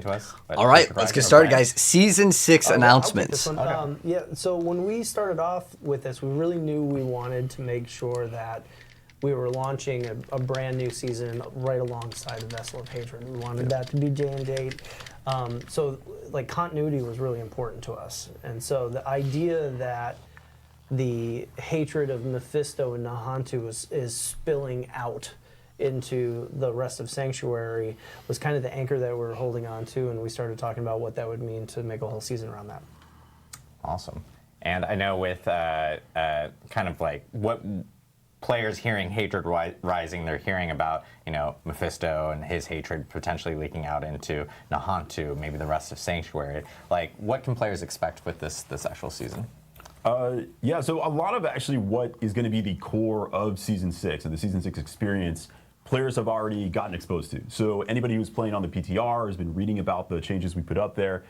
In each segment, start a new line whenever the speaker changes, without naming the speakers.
to us.
All right, let's get started, guys. Season 6 announcements.
Yeah, so when we started off with this, we really knew we wanted to make sure that we were launching a brand new season right alongside the Vessel of Hatred. We wanted that to be J&J. So like continuity was really important to us. And so the idea that the hatred of Mephisto and Nahantu is spilling out into the rest of Sanctuary was kind of the anchor that we're holding on to, and we started talking about what that would mean to make a whole season around that.
Awesome. And I know with kind of like what players hearing hatred rising, they're hearing about, you know, Mephisto and his hatred potentially leaking out into Nahantu, maybe the rest of Sanctuary. Like, what can players expect with this actual season?
Yeah, so a lot of actually what is going to be the core of Season 6 and the Season 6 experience, players have already gotten exposed to. So anybody who's playing on the PTR has been reading about the changes we put up there.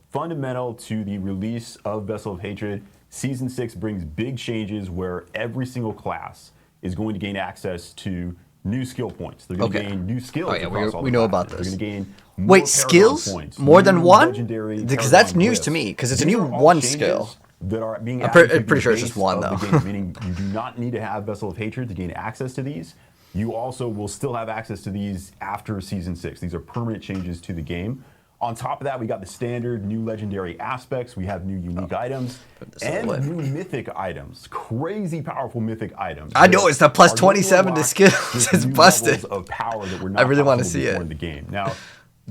Fundamental to the release of Vessel of Hatred, Season 6 brings big changes where every single class is going to gain access to new skill points. They're going to gain new skills.
Oh yeah,
across all
we
the
know
classes.
about this.
They're going to gain more
Wait,
Paragon
skills?
points,
More than
new
one?
legendary
Because that's
Paragon
news to
glyphs.
me, because it's a
These
new
are all
one
changes
skill.
That are being
I'm
added to
pretty
the
sure it's just
base
one,
of
though.
the game, meaning you do not need to have Vessel of Hatred to gain access to these. You also will still have access to these after Season 6. These are permanent changes to the game. On top of that, we got the standard new legendary aspects. We have new unique items and new mythic items. Crazy powerful mythic items.
I know, it's the plus
are going to
27 to
unlock
skills.
just
It's
new
busted.
levels of power that were not
I really want to
possible
see
before
it.
in the game. Now,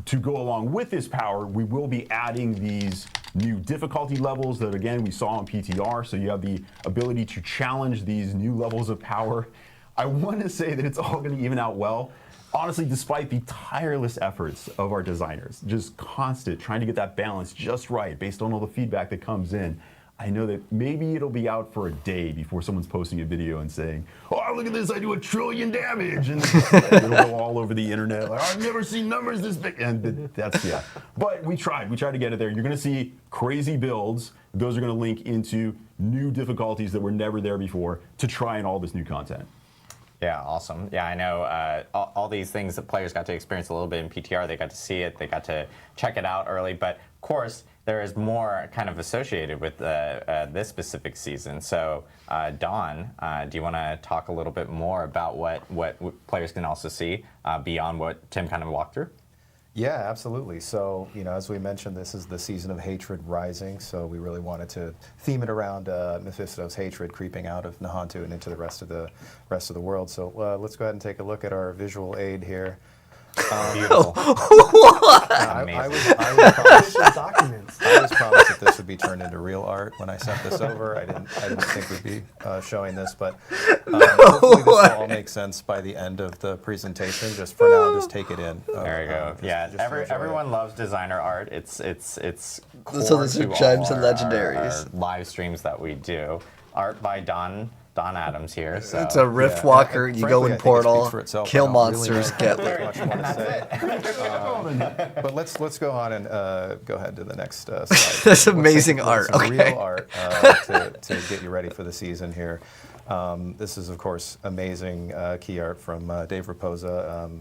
to go along with this power, we will be adding these new difficulty levels that, again, we saw on PTR. So you have the ability to challenge these new levels of power. I want to say that it's all going to even out well. Honestly, despite the tireless efforts of our designers, just constant trying to get that balance just right based on all the feedback that comes in, I know that maybe it'll be out for a day before someone's posting a video and saying, "Oh, look at this, I do 1 trillion damage." And it'll go all over the internet, like, "I've never seen numbers this big." And that's, yeah. But we tried to get it there. You're going to see crazy builds. Those are going to link into new difficulties that were never there before to try and all this new content.
Yeah, awesome. Yeah, I know all these things that players got to experience a little bit in PTR. They got to see it. They got to check it out early. But, of course, there is more kind of associated with this specific season. So, Don, do you want to talk a little bit more about what players can also see beyond what Tim kind of walked through?
Yeah, absolutely. So, you know, as we mentioned, this is the season of hatred rising. So we really wanted to theme it around Mephisto's hatred creeping out of Nahantu and into the rest of the world. So let's go ahead and take a look at our visual aid here.
Beautiful.
I was promised
Documents.
I was promised that this would be turned into real art when I sent this over. I didn't think we'd be showing this, but hopefully this will all make sense by the end of the presentation. Just for now, just take it in.
There you go.
Just enjoy it.
Everyone loves designer art. It's core
So these are
to
gems
all
and legendaries.
our live streams that we do. Art by Don Adams here. So.
It's a Rift
Yeah,
Walker,
and
you
frankly,
go
I
in
think it
Portal,
speaks for itself.
kill
I don't
monsters,
really
get...
much more to say. But let's go on and go ahead to the next slide.
That's amazing art.
Some
Okay.
real art to get you ready for the season here. This is, of course, amazing key art from Dave Raposa.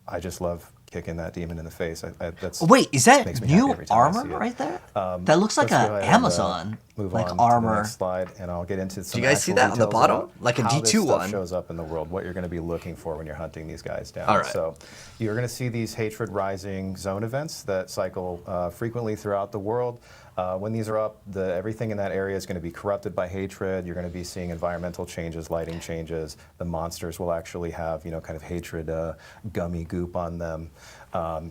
I just love kicking that demon in the face. That's
Wait, is that
makes me happy
new
every time I see
armor
it.
right there? That looks like
Let's
a
go ahead and,
Amazon,
move
like
on to the
armor.
next slide, and I'll get into some.
you guys see
actual
that on the
details
bottom?
about
Like a
how this
D2
stuff
one.
shows up in the world, what you're going to be looking for when you're hunting these guys down.
All right.
So you're going to see these hatred rising zone events that cycle frequently throughout the world. When these are up, everything in that area is going to be corrupted by hatred. You're going to be seeing environmental changes, lighting changes. The monsters will actually have, you know, kind of hatred gummy goop on them.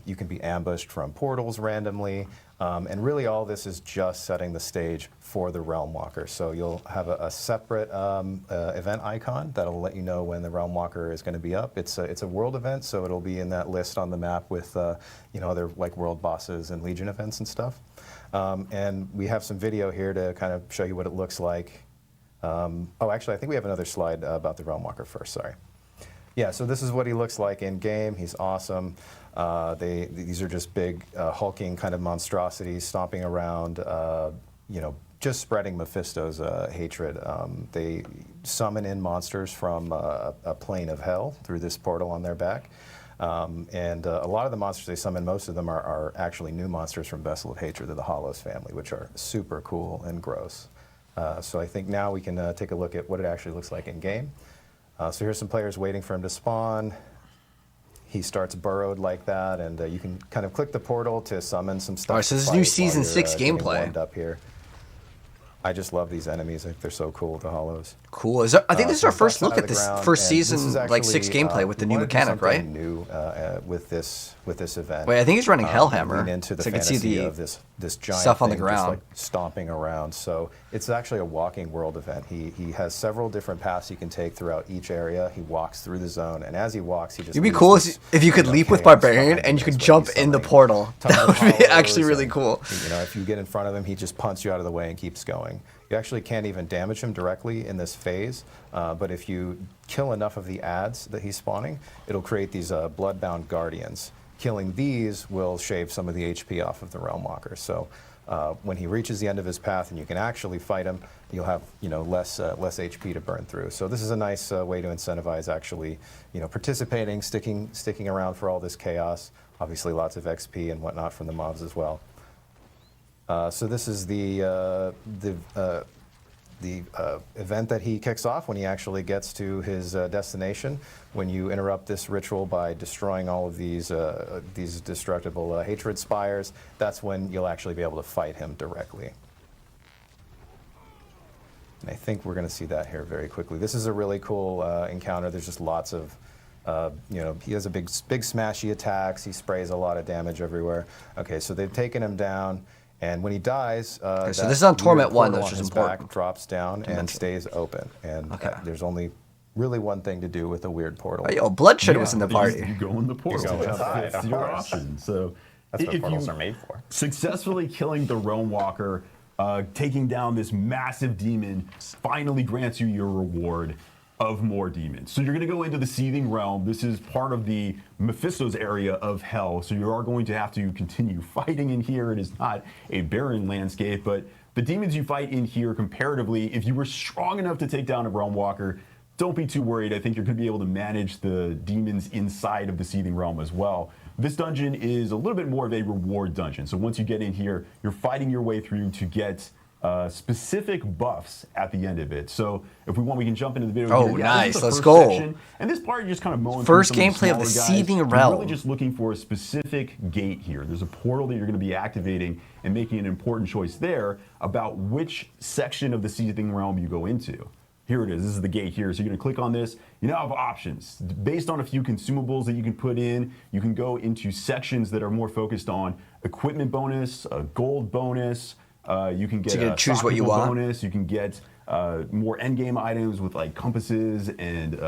You can be ambushed from portals randomly. And really all this is just setting the stage for the Realm Walker. So you'll have a separate event icon that'll let you know when the Realm Walker is going to be up. It's a world event, so it'll be in that list on the map with you know, other like world bosses and Legion events and stuff. And we have some video here to kind of show you what it looks like. Oh, actually, I think we have another slide about the Realm Walker first, sorry. Yeah, so this is what he looks like in game. He's awesome. These are just big, hulking kind of monstrosities stomping around, you know, just spreading Mephisto's hatred. They summon in monsters from a plane of hell through this portal on their back. And a lot of the monsters they summon, most of them are actually new monsters from Vessel of Hatred, they're the Hollows family, which are super cool and gross. So I think now we can take a look at what it actually looks like in game. So here's some players waiting for him to spawn. He starts burrowed like that, and you can kind of click the portal to summon some stuff.
All right, so this is new Season 6 gameplay.
Up here. I just love these enemies. I think they're so cool, the Hollows.
Cool. I think this is our first look at this first season, like 6 gameplay with the new mechanic, right?
New with this event.
Wait, I think he's running Hellhammer.
Lean into the
So I can
fantasy
see the
of this giant
stuff on the
thing just,
ground.
like, stomping around. So it's actually a walking world event. He has several different paths he can take throughout each area. He walks through the zone, and as he walks, he just.
It'd be
leaves
cool
this,
if you could leap with
chaos
Barbarian
behind
and you
him
could
as
jump
he's
in the
summoning
portal.
tons
That
of
would be
hollows,
actually really
and,
cool.
if you get in front of him, he just punts you out of the way and keeps going. You actually can't even damage him directly in this phase, but if you kill enough of the adds that he's spawning, it'll create these bloodbound guardians. Killing these will shave some of the HP off of the Realm Walker. So when he reaches the end of his path and you can actually fight him, you'll have less HP to burn through. So this is a nice way to incentivize actually participating, sticking around for all this chaos. Obviously, lots of XP and whatnot from the mobs as well. So this is the event that he kicks off when he actually gets to his destination. When you interrupt this ritual by destroying all of these destructible hatred spires, that's when you'll actually be able to fight him directly. And I think we're going to see that here very quickly. This is a really cool encounter. There's just lots of he has a big smashy attacks. He sprays a lot of damage everywhere. Okay, so they've taken him down. And when he dies,
Okay, so this is on Torment 1, that's just important.
Back drops down and stays open. And there's only really one thing to do with a weird portal.
Oh, yo, Bloodshed was in the party.
You go in the portal.
go inside,
That's
of
your
course.
option. So
That's what
if
portals
you
are made for.
successfully killing the Realm Walker, taking down this massive demon, finally grants you your reward of more demons. So you're going to go into the Seething Realm. This is part of the Mephisto's area of hell. So you are going to have to continue fighting in here. It is not a barren landscape, but the demons you fight in here comparatively, if you were strong enough to take down a Realm Walker, don't be too worried. I think you're going to be able to manage the demons inside of the Seething Realm as well. This dungeon is a little bit more of a reward dungeon. So once you get in here, you're fighting your way through to get specific buffs at the end of it. So if we want, we can jump into the video.
Oh,
here. Now,
nice.
this is the
Let's
first
go.
section, and this part you're just kind of mowing
First
through some
gameplay of the
smaller guys.
Seething
You're
Realm.
really just looking for a specific gate here. There's a portal that you're going to be activating and making an important choice there about which section of the Seething Realm you go into. Here it is. This is the gate here. So you're going to click on this. You now have options. Based on a few consumables that you can put in, you can go into sections that are more focused on equipment bonus, a gold bonus. You can get
So you can
a
choose
stock
what you
people
want.
bonus. You can get more endgame items with like compasses and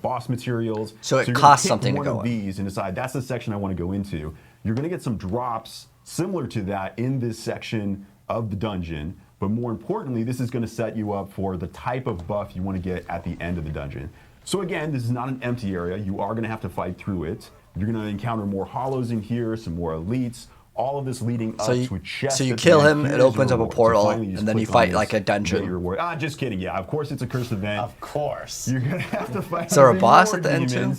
boss materials.
So it
you're gonna
costs
pick
something to
one
go
of
in.
these and decide that's the section I want to go into. You're going to get some drops similar to that in this section of the dungeon. But more importantly, this is going to set you up for the type of buff you want to get at the end of the dungeon. So again, this is not an empty area. You are going to have to fight through it. You're going to encounter more hollows in here, some more elites. All of this leading up to a chest.
So you
at the
kill
end.
him, it
Here's your
opens up a
reward. So
portal,
finally just
and then you
click on
fight
this,
like a
get
dungeon.
your reward. Just kidding. Yeah, of course it's a cursed event.
Of course.
You're gonna have to fight.
Is there a
even
boss
more
at the end, too?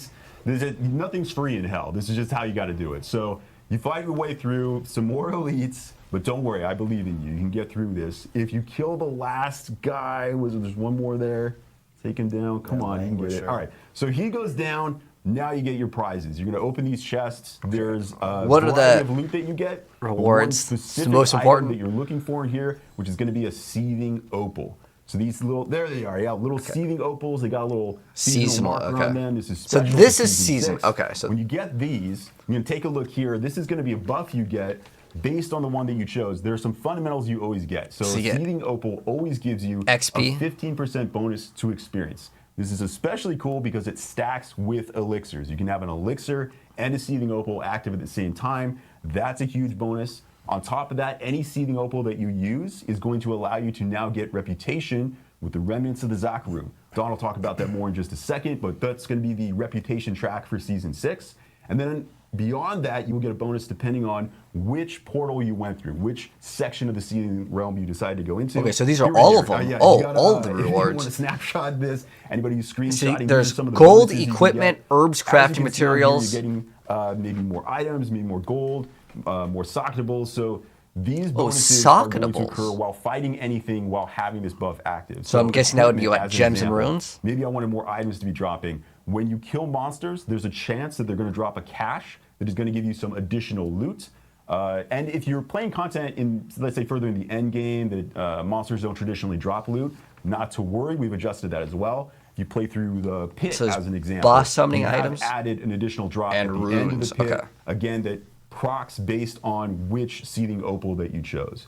demons. Nothing's free in hell. This is just how you got to do it. So you fight your way through some more elites, but don't worry, I believe in you. You can get through this. If you kill the last guy, there's one more there. Take him down. Come on, you can get it.
Languisher.
All right. So he goes down. Now you get your prizes. You're going to open these chests. There's a
What are
variety
the
of loot that you get. but one
rewards? It's the
specific
most
item
important.
that you're looking for in here, which is going to be a seething opal. So these little, there they are, yeah, little seething opals. They got a little
Seasonal,
seasonal marker
okay.
on them. This is
So
special
this
for
is
season
season-
6.
okay, so-
when you get these, you're going to take a look here. This is going to be a buff you get based on the one that you chose. There are some fundamentals you always get. So
So
a
you get
seething opal always gives you
XP?
a 15% bonus to experience. This is especially cool because it stacks with elixirs. You can have an elixir and a seething opal active at the same time. That's a huge bonus. On top of that, any seething opal that you use is going to allow you to now get reputation with the remnants of the Zakaru. Don will talk about that more in just a second, but that's going to be the reputation track for Season 6. And then beyond that, you will get a bonus depending on which portal you went through, which section of the Seething Realm you decided to go into.
Okay, so these are
Here we
all
go.
of them.
Yeah,
Oh,
you gotta,
all of the
if you
rewards.
want to snapshot this, anybody who's screenshotting,
See,
these are
there's
some of the
gold,
bonuses you can
equipment,
get.
herbs,
As you
crafting
can see on here,
materials.
You're getting maybe more items, maybe more gold, more socketables. So these bonuses are going to
socketables.
occur while fighting anything while having this buff active.
So I'm guessing that would be
equipment,
like
as an
gems and
example,
runes?
Maybe I wanted more items to be dropping. When you kill monsters, there's a chance that they're going to drop a cache that is going to give you some additional loot. And if you're playing content in, let's say, further in the end game, that monsters don't traditionally drop loot, not to worry, we've adjusted that as well. If you play through the pit,
So there's
as an example,
boss summoning
we have
items?
added an additional drop
And
at the end of
runes,
the pit.
okay.
Again, that procs based on which Seething Opal that you chose.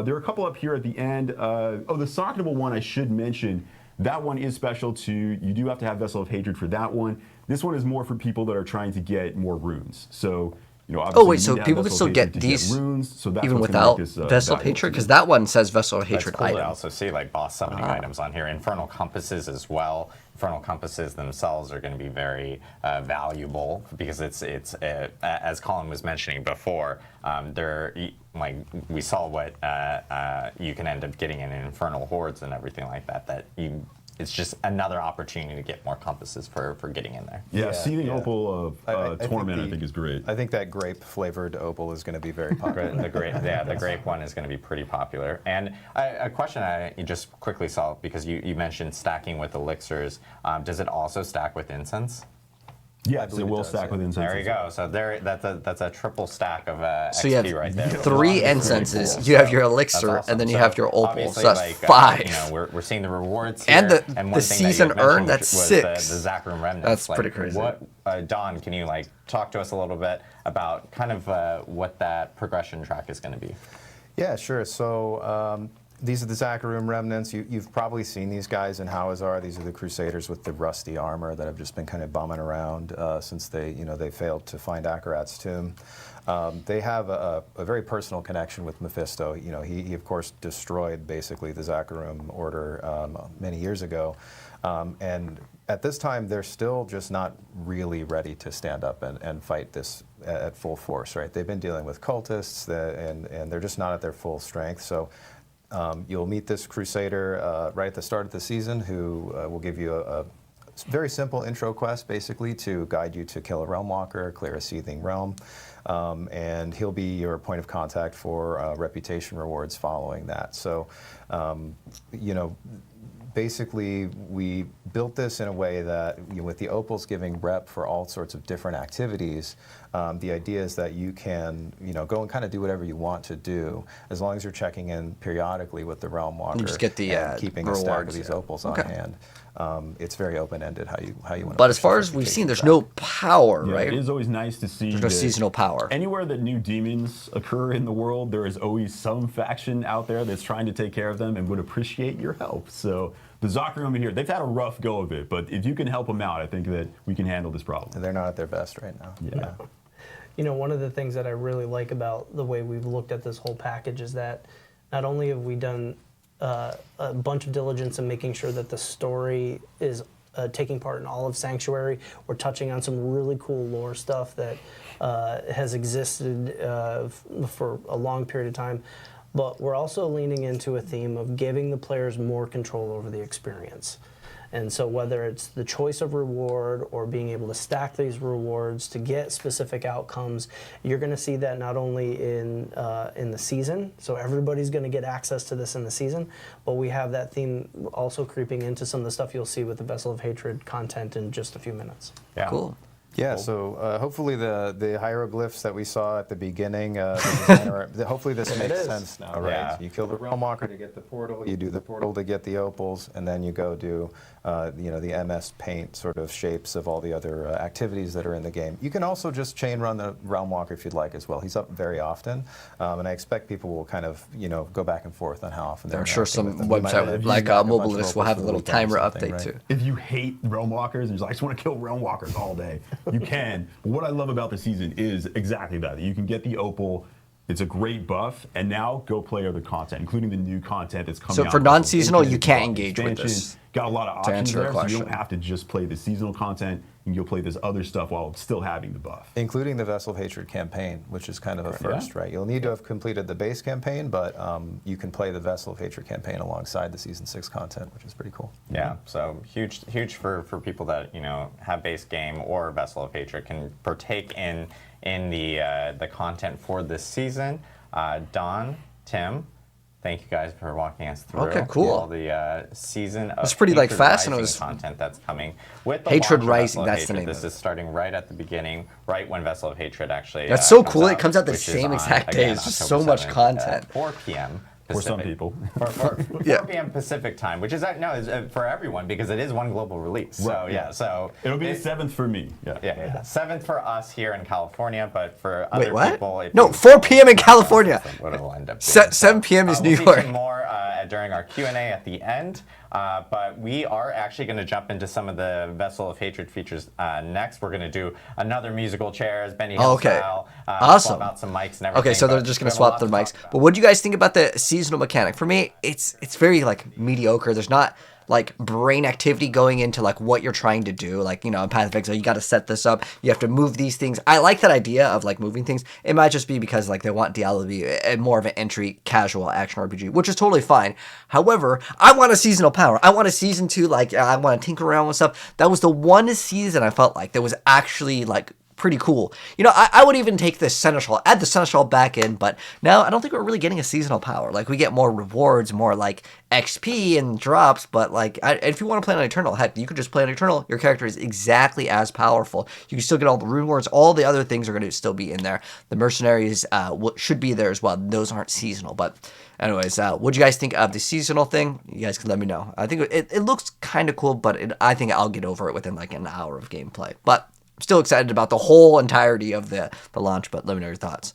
There are a couple up here at the end. The socketable one I should mention. That one is special to, you do have to have Vessel of Hatred for that one. This one is more for people that are trying to get more runes. So, obviously
Oh wait,
you
so
need to have
people can
Vessel
still
of
get
Hatred to
these
runes, so that's
even
what's gonna
without
make this,
Vessel of
valuable
Hatred?
to
Because
you.
that one says Vessel of
That's
Hatred
cool to
item.
also see like boss summoning items on here. Infernal compasses as well. Infernal compasses themselves are going to be very valuable because it's as Colin was mentioning before. They're like we saw what you can end up getting in infernal hordes and everything like that. It's just another opportunity to get more compasses for getting in there.
Yeah, Seething
yeah.
Opal of Torment, I
the-
think, is great.
I think that grape flavored opal is going to be very popular.
The grape one is going to be pretty popular. And a question I just quickly saw, because you mentioned stacking with elixirs. Does it also stack with incense?
Yes,
believe
it
it
will
does,
stack
yeah.
with incense.
There you go. So that's a triple stack of
So you
XP
have
right there.
3 incenses. You have your elixir,
That's awesome.
and then you have your opal.
Obviously,
So that's
like,
5.
we're seeing the rewards here.
And the
one thing that you
season
had mentioned
earned, that's
was
6.
The Zachariam Remnants.
That's
Like,
pretty crazy.
What, Don, can you talk to us a little bit about kind of what that progression track is going to be?
Yeah, sure. So these are the Zachariam Remnants. You've probably seen these guys in Hawazar. These are the Crusaders with the rusty armor that have just been kind of bumming around since they failed to find Akarat's tomb. They have a very personal connection with Mephisto. He of course destroyed basically the Zachariam Order many years ago, and at this time they're still just not really ready to stand up and fight this at full force. Right? They've been dealing with cultists, and they're just not at their full strength. So. You'll meet this Crusader right at the start of the season who will give you a very simple intro quest, basically, to guide you to kill a Realm Walker, clear a Seething Realm, and he'll be your point of contact for reputation rewards following that. So, basically, we built this in a way that, with the opals giving rep for all sorts of different activities, the idea is that you can, go and kind of do whatever you want to do, as long as you're checking in periodically with the Realm Walker
just get the
and keeping a stack of
rewards,
these
yeah.
opals
Okay.
on hand. It's very open-ended how you want to.
But as far as we've seen, there's no power,
Yeah,
right?
it is always nice to see
There's no
that
seasonal power.
Anywhere that new demons occur in the world, there is always some faction out there that's trying to take care of them and would appreciate your help. So the Zachariam here, they've had a rough go of it, but if you can help them out, I think that we can handle this problem.
They're not at their best right now.
Yeah.
One of the things that I really like about the way we've looked at this whole package is that not only have we done a bunch of diligence in making sure that the story is taking part in all of Sanctuary, we're touching on some really cool lore stuff that has existed for a long period of time, but we're also leaning into a theme of giving the players more control over the experience. And so whether it's the choice of reward or being able to stack these rewards to get specific outcomes, you're going to see that not only in the season, so everybody's going to get access to this in the season, but we have that theme also creeping into some of the stuff you'll see with the Vessel of Hatred content in just a few minutes.
Yeah.
Cool.
Yeah, so hopefully the hieroglyphs that we saw at the beginning, hopefully this makes sense now, right?
Yeah.
You kill the Realm Walker to get the portal, you do the portal to get the opals, and then you go do the MS Paint sort of shapes of all the other activities that are in the game. You can also just chain run the Realm Walker if you'd like as well. He's up very often, and I expect people will kind of go back and forth on how often they're
I'm sure
interacting with
some
them. We might
website
have
like
a bunch of
Mobilis will
opals
have
for
a
the
little
weekend or
timer
something,
update
right?
too.
If you hate Realm Walkers and you're just like, I just want to kill Realm Walkers all day, you can. But what I love about the season is exactly that. You can get the opal It's a great buff, and now go play other content, including the new content that's coming
So
out.
for non-seasonal,
Infinite
you can't
Buff
engage with
expansion.
this.
Got a lot of
To
options
answer your
there, so you
question.
don't have to just play the seasonal content. You can go play this other stuff while still having the buff.
Including the Vessel of Hatred campaign, which is kind of a first, right? You'll need to have completed the base campaign, but you can play the Vessel of Hatred campaign alongside the Season 6 content, which is pretty cool.
Yeah, so huge for people that have base game or Vessel of Hatred can partake in the content for this season. Don, Tim, thank you guys for walking us through all the season of
It's pretty
Hatred
fast, and it
Rising
was
content that's coming with the
Hatred
launch of
Rising,
Vessel of
that's the
Hatred.
name
This
of
is starting right at the beginning, right when Vessel of Hatred actually.
That's so
comes
cool. It
out,
comes out the
which is
same
on,
exact day.
again,
It's just
October
so much
7th
content.
at 4 p.m.
For some
Pacific.
people.
4
Yeah.
p.m. Pacific time, which is it's for everyone because it is one global release. So so
It'll be the 7th for me.
Yeah. 7th for us here in California, but for other
Wait, what?
people, if
No,
you-
4 p.m. in California.
What it'll end up being.
7 p.m. is New
We'll
York.
feature more during our Q&A at the end, but we are actually going to jump into some of the Vessel of Hatred features next. We're going to do another musical chairs, Benny Hill
Okay.
style.
Awesome.
Swap out some mics and everything.
Okay, so they're
but
just
we
gonna
have a
swap
lot
their
to
mics.
talk about.
But what do you guys think about the seasonal mechanic? For me, it's very like mediocre. There's not like brain activity going into like what you're trying to do. Like, in Path of Exile, you got to set this up. You have to move these things. I like that idea of like moving things. It might just be because like they want Diablo to be more of an entry casual action RPG, which is totally fine. However, I want a seasonal power. I want a season 2. Like I want to tinker around with stuff. That was the one season I felt like that was actually like pretty cool. I would even take the Seneschal, add the Seneschal back in, but now I don't think we're really getting a seasonal power. Like, we get more rewards, more, like, XP and drops, but, like, if you want to play on Eternal, heck, you could just play on Eternal. Your character is exactly as powerful. You can still get all the rewards. All the other things are going to still be in there. The Mercenaries should be there as well. Those aren't seasonal, but anyways, what do you guys think of the seasonal thing? You guys can let me know. I think it looks kind of cool, but I think I'll get over it within, like, an hour of gameplay. But I'm still excited about the whole entirety of the launch, but let me know your thoughts.